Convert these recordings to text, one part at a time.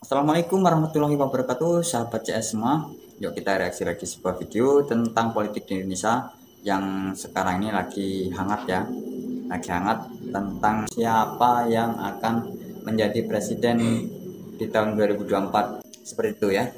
Assalamualaikum warahmatullahi wabarakatuh, sahabat CS semua. Yuk kita reaksi lagi sebuah video tentang politik di Indonesia yang sekarang ini lagi hangat ya. Lagi hangat tentang siapa yang akan menjadi presiden di tahun 2024. Seperti itu ya.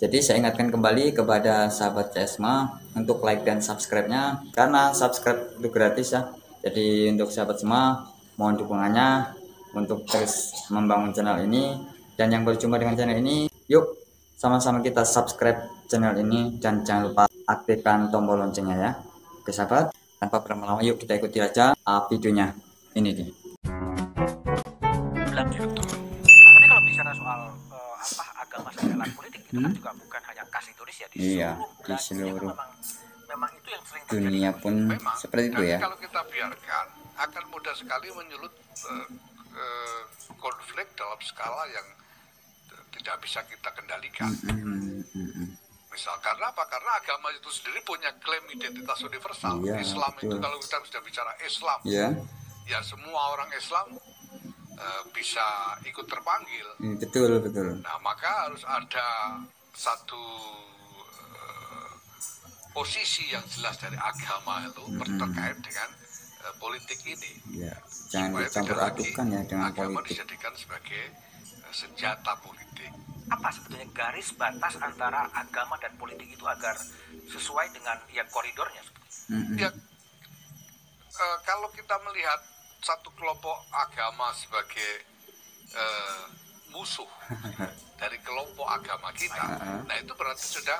Jadi saya ingatkan kembali kepada sahabat CS semua untuk like dan subscribe-nya, karena subscribe itu gratis ya. Jadi untuk sahabat semua mohon dukungannya untuk terus membangun channel ini. Dan yang berjumpa dengan channel ini, yuk sama-sama kita subscribe channel ini dan jangan lupa aktifkan tombol loncengnya ya. Oke sahabat, tanpa berlama-lama yuk kita ikuti aja videonya. Ini nih. Tapi kalau bicara soal agama dan politik itu kan juga bukan hanya khas Indonesia, di seluruh memang itu yang sering dunia pun memang, seperti itu ya. Kalau kita biarkan akan mudah sekali menyulut konflik dalam skala yang tidak bisa kita kendalikan. Misal karena apa? Karena agama itu sendiri punya klaim identitas universal. Islam betul. Itu kalau kita sudah bicara Islam, ya semua orang Islam bisa ikut terpanggil. Betul. Nah, maka harus ada satu posisi yang jelas dari agama itu terkait dengan politik ini. Ya, jangan dicampur adukan ya dengan agama politik. Dijadikan sebagai senjata politik. Apa sebetulnya garis batas antara agama dan politik itu agar sesuai dengan yang koridornya? Ya, kalau kita melihat satu kelompok agama sebagai musuh dari kelompok agama kita, nah itu berarti sudah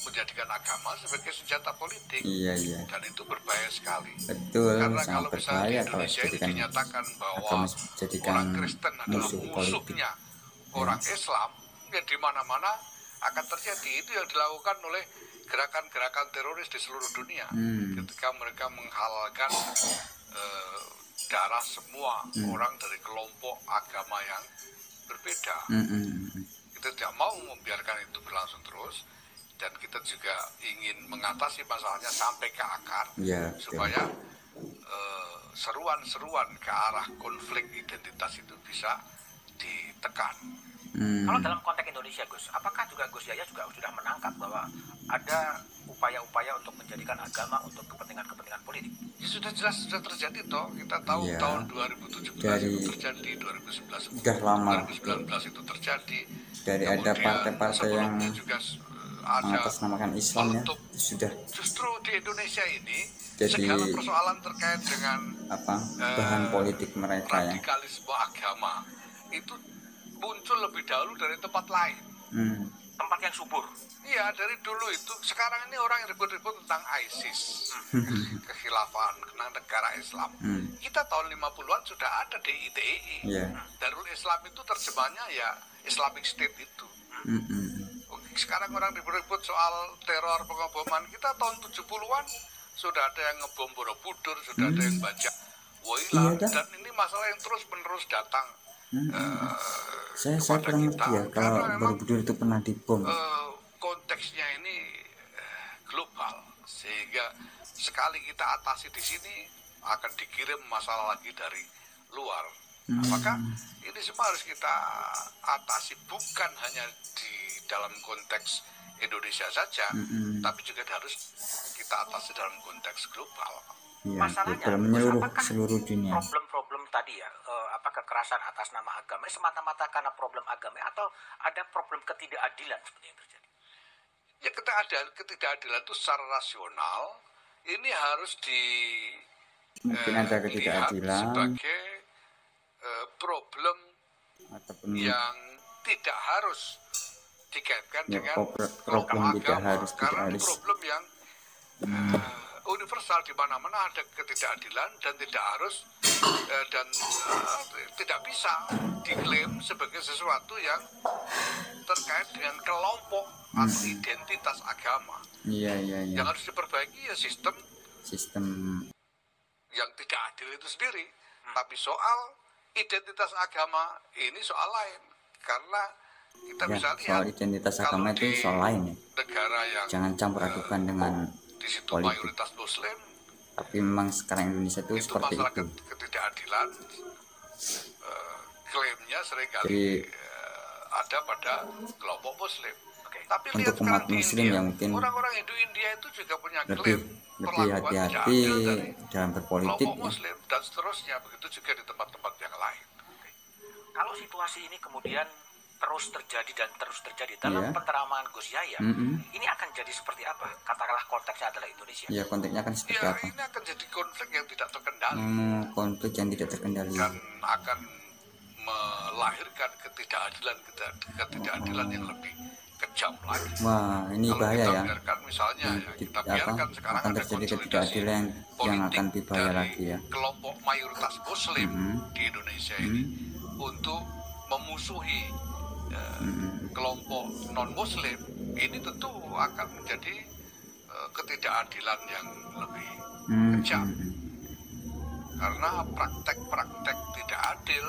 menjadikan agama sebagai senjata politik. Iya. Dan itu berbahaya sekali. Betul, karena sangat kalau misalnya berbahaya di Indonesia ini dinyatakan bahwa orang Kristen adalah musuhnya orang Islam, ya di mana-mana akan terjadi. Itu yang dilakukan oleh gerakan-gerakan teroris di seluruh dunia. Ketika mereka menghalalkan darah semua orang dari kelompok agama yang berbeda. Kita tidak mau membiarkan itu berlangsung terus. Dan kita juga ingin mengatasi masalahnya sampai ke akar, supaya seruan-seruan ke arah konflik identitas itu bisa ditekan. Kalau dalam konteks Indonesia, Gus, apakah juga Gus Yahya juga sudah menangkap bahwa ada upaya-upaya untuk menjadikan agama untuk kepentingan politik? Ya sudah jelas sudah terjadi toh. Kita tahu tahun 2017 itu terjadi, 2011 sudah lama, 2019 itu terjadi. Dari ada partai-partai yang juga ada mengatasnamakan Islam ya, sudah. Justru di Indonesia ini jadi segala persoalan terkait dengan bahan politik mereka ya. Radikalisme agama itu muncul lebih dahulu dari tempat lain. Tempat yang subur. Iya, dari dulu itu. Sekarang ini orang yang ribut-ribut tentang ISIS, kekhilafan, tentang negara Islam. Kita tahun 50-an sudah ada DITII. Darul Islam itu terjemahnya ya Islamic State itu. Sekarang orang ribut-ribut soal teror pengeboman. Kita tahun 70-an sudah ada yang ngebom Borobudur, sudah ada yang baca Woyla, dan ini masalah yang terus-menerus datang. Saya kurang ngerti ya kalau Borobudur itu pernah dibom. Konteksnya ini global, sehingga sekali kita atasi di sini akan dikirim masalah lagi dari luar. Maka ini semua harus kita atasi, bukan hanya di dalam konteks Indonesia saja, tapi juga harus kita atasi dalam konteks global. Masalahnya menyeluruh seluruh dunia. Problem tadi ya, kekerasan atas nama agama semata-mata karena problem agama atau ada problem ketidakadilan seperti yang terjadi? Ya, ketidakadilan itu secara rasional ini harus mungkin ada ketidakadilan sebagai problem yang tidak harus dikaitkan dengan problem tidak harus karena problem yang universal, di mana-mana ada ketidakadilan dan tidak harus tidak bisa diklaim sebagai sesuatu yang terkait dengan kelompok atau identitas agama. Yang harus diperbaiki ya sistem yang tidak adil itu sendiri. Tapi soal identitas agama ini soal lain, karena kita bisa lihat soal identitas agama itu soal lain ya. Negara yang jangan campur adukan dengan di situ politik. Mayoritas Muslim, tapi memang sekarang Indonesia itu seperti masalah itu. ketidakadilan klaimnya seringkali ada pada kelompok Muslim. Tapi untuk lihat umat sekarang di Muslim India, yang mungkin orang-orang Hindu India itu juga punya lebih klaim perlakuan tidak hati-hati adil dari dalam berpolitik kelompok ya. Muslim dan seterusnya. Begitu juga di tempat-tempat yang lain. Kalau situasi ini kemudian terus terjadi dalam peneraman Gus Yahya, ini akan jadi seperti apa? Katakanlah konteksnya adalah Indonesia. Ya, konteksnya akan seperti apa? Ini akan jadi konflik yang tidak terkendali. Konflik yang tidak terkendali. Dan akan melahirkan ketidakadilan yang lebih kejam lagi. Wah, ini kalau bahaya kita ya. Biarkan misalnya kita biarkan sekarang akan terjadi ketidakadilan yang akan lebih bahaya lagi ya. Kelompok mayoritas Muslim di Indonesia ini untuk memusuhi kelompok non Muslim, ini tentu akan menjadi ketidakadilan yang lebih kejam. Karena praktek-praktek tidak adil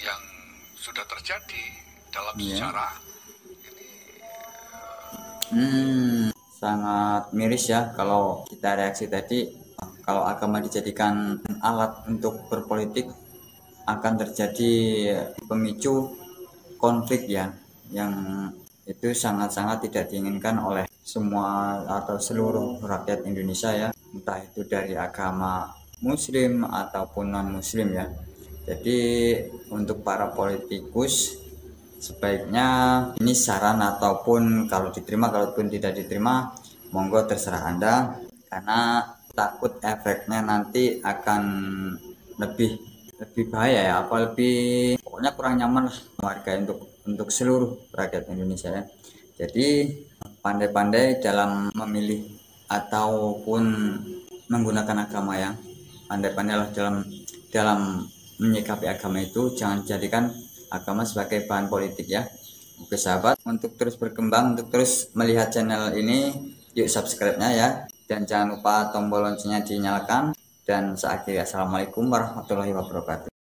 yang sudah terjadi dalam sejarah ini sangat miris ya kalau kita reaksi tadi. Kalau agama dijadikan alat untuk berpolitik, akan terjadi pemicu konflik ya, yang itu sangat-sangat tidak diinginkan oleh semua atau seluruh rakyat Indonesia ya, entah itu dari agama Muslim ataupun non Muslim ya. Jadi untuk para politikus sebaiknya ini saran, ataupun kalau diterima, kalaupun tidak diterima monggo terserah Anda, karena takut efeknya nanti akan lebih bahaya ya, pokoknya kurang nyaman lah warga untuk seluruh rakyat Indonesia ya. Jadi pandai-pandai dalam memilih ataupun menggunakan agama ya, pandai-pandailah dalam menyikapi agama itu, jangan jadikan agama sebagai bahan politik ya. Oke sahabat, untuk terus berkembang, untuk terus melihat channel ini, yuk subscribe-nya ya, dan jangan lupa tombol loncengnya dinyalakan. Dan seakhir, assalamualaikum warahmatullahi wabarakatuh.